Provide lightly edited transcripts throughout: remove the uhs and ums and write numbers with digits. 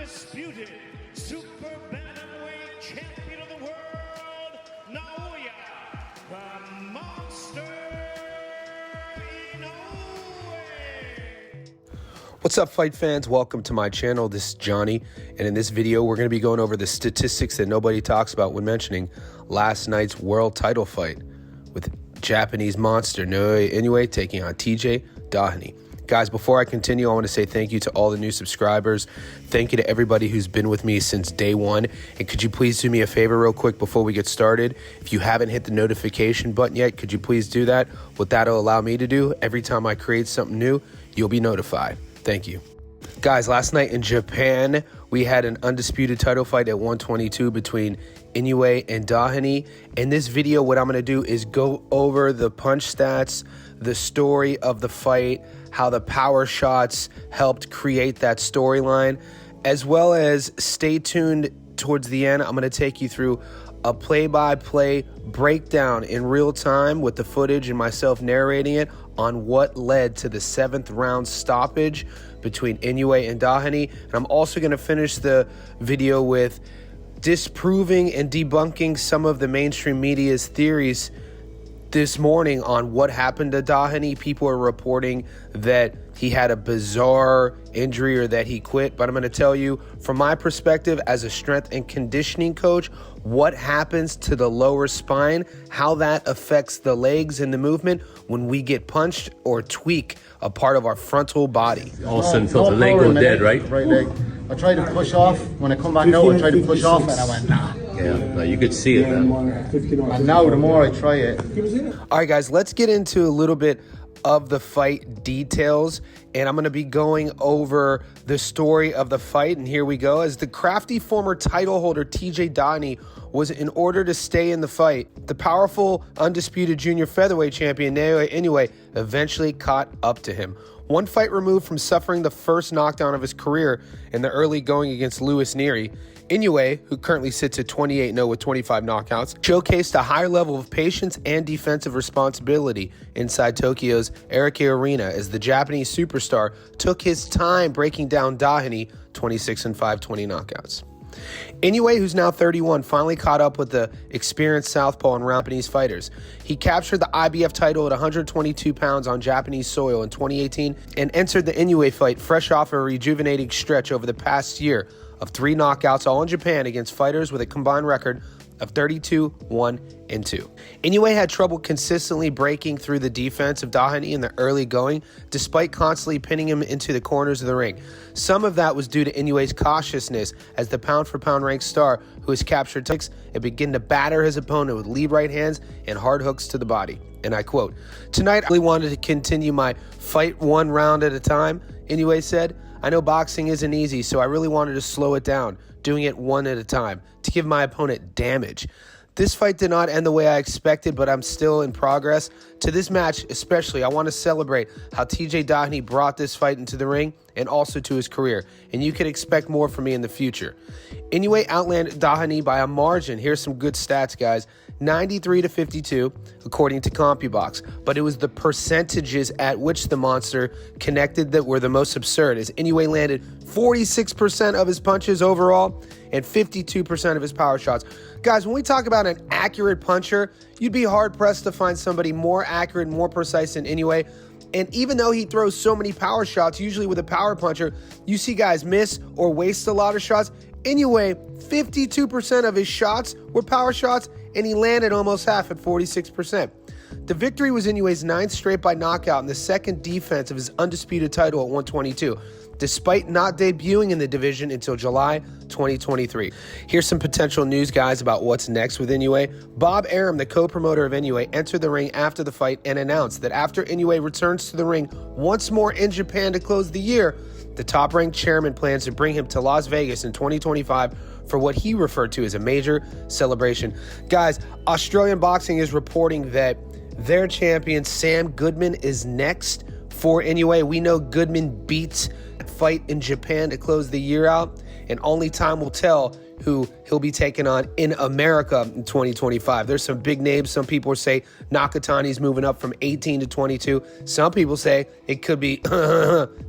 undisputed super bantamweight champion of the world, Naoya, the Monster Inoue. What's up, fight fans? Welcome to my channel. This is Johnny, and in this video we're going to be going over the statistics that nobody talks about when mentioning last night's world title fight with Japanese monster Naoya Inoue taking on TJ Doheny. Guys, before I continue, I want to say thank you to all the new subscribers. Thank you to everybody who's been with me since day one. And could you please do me a favor real quick before we get started? If you haven't hit the notification button yet, could you please do that? What that'll allow me to do, every time I create something new, you'll be notified. Thank you. Guys, last night in Japan, we had an undisputed title fight at 122 between Inoue and Doheny. In this video, what I'm going to do is go over the punch stats, the story of the fight, how the power shots helped create that storyline, as well as stay tuned towards the end. I'm going to take you through a play-by-play breakdown in real time with the footage and myself narrating it on what led to the 7th round stoppage between Inoue and Doheny. And I'm also going to finish the video with disproving and debunking some of the mainstream media's theories this morning on what happened to Doheny. People are reporting that he had a bizarre injury or that he quit, but I'm going to tell you from my perspective as a strength and conditioning coach what happens to the lower spine, how that affects the legs and the movement when we get punched or tweak a part of our frontal body. All of a sudden felt the leg go dead, right? Right leg. I tried to push off. When I come back out, I tried to push off and I went, nah. Yeah, no, you could see it then. And now the more I try it. All right, guys, let's get into a little bit of the fight details, and I'm going to be going over the story of the fight. And here we go. As the crafty former title holder TJ Doheny was in order to stay in the fight, the powerful undisputed junior featherweight champion Naoya Inoue eventually caught up to him. One fight removed from suffering the first knockdown of his career in the early going against Louis Neary, Inoue, who currently sits at 28-0 with 25 knockouts, showcased a higher level of patience and defensive responsibility inside Tokyo's Araki Arena as the Japanese superstar took his time breaking down Doheny 26-5, 20 knockouts. Inoue, who's now 31, finally caught up with the experienced southpaw and Japanese fighters. He captured the IBF title at 122 pounds on Japanese soil in 2018 and entered the Inoue fight fresh off a rejuvenating stretch over the past year of 3 knockouts, all in Japan, against fighters with a combined record of 32, 1, and 2. Inoue had trouble consistently breaking through the defense of Doheny in the early going, despite constantly pinning him into the corners of the ring. Some of that was due to Inoue's cautiousness as the pound-for-pound ranked star who has captured ticks and began to batter his opponent with lead right hands and hard hooks to the body. And I quote, "Tonight I really wanted to continue my fight one round at a time," Inoue said. "I know boxing isn't easy, so I really wanted to slow it down, doing it one at a time, to give my opponent damage. This fight did not end the way I expected, but I'm still in progress. To this match especially, I want to celebrate how TJ Doheny brought this fight into the ring and also to his career, and you can expect more from me in the future." Inoue outlanded Doheny by a margin. Here's some good stats, guys. 93-52, according to CompuBox. But it was the percentages at which the monster connected that were the most absurd, as Inoue landed 46% of his punches overall and 52% of his power shots. Guys, when we talk about an accurate puncher, you'd be hard-pressed to find somebody more accurate and more precise than Inoue. And even though he throws so many power shots, usually with a power puncher, you see guys miss or waste a lot of shots. Inoue, 52% of his shots were power shots, and he landed almost half at 46%. The victory was Inoue's 9th straight by knockout and the 2nd defense of his undisputed title at 122, despite not debuting in the division until July 2023. Here's some potential news, guys, about what's next with Inoue. Bob Arum, the co-promoter of Inoue, entered the ring after the fight and announced that after Inoue returns to the ring once more in Japan to close the year, the top-ranked chairman plans to bring him to Las Vegas in 2025 for what he referred to as a major celebration. Guys, Australian Boxing is reporting that their champion, Sam Goodman, is next for Inoue. We know Goodman beats that fight in Japan to close the year out, and only time will tell who he'll be taking on in America in 2025. There's some big names. Some people say Nakatani's moving up from 18 to 22. Some people say it could be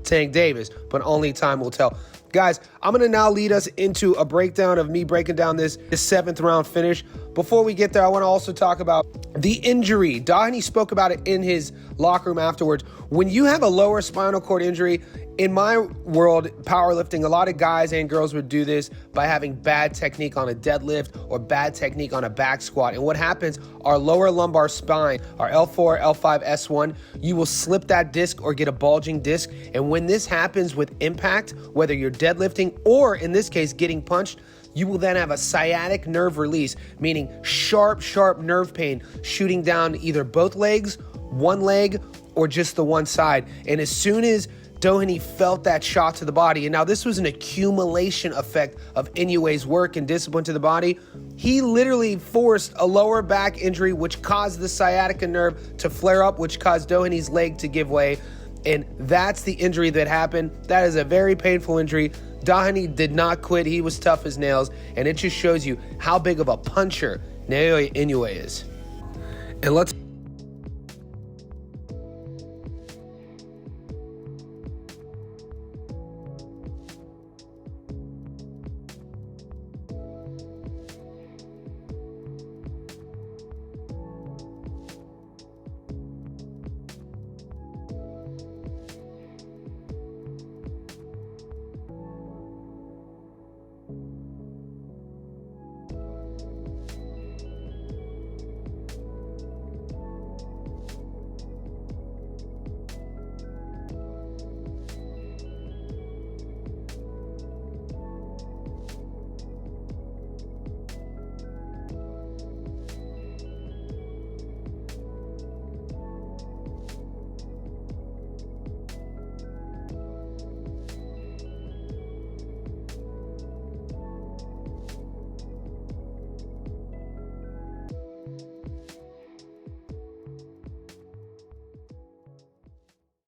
Tank Davis, but only time will tell. Guys, I'm going to now lead us into a breakdown of me breaking down this 7th round finish. Before we get there, I want to also talk about the injury. Doheny spoke about it in his locker room afterwards. When you have a lower spinal cord injury, in my world, powerlifting, a lot of guys and girls would do this by having bad technique on a deadlift or bad technique on a back squat. And what happens, our lower lumbar spine, our L4, L5, S1, you will slip that disc or get a bulging disc. And when this happens with impact, whether you're deadlifting or in this case, getting punched, you will then have a sciatic nerve release, meaning sharp, sharp nerve pain shooting down either both legs, one leg, or just the one side. And as soon as Doheny felt that shot to the body, and now this was an accumulation effect of Inoue's work and discipline to the body, he literally forced a lower back injury, which caused the sciatica nerve to flare up, which caused Doheny's leg to give way. And that's the injury that happened. That is a very painful injury. Doheny did not quit. He was tough as nails. And it just shows you how big of a puncher Naoya Inoue is. And let's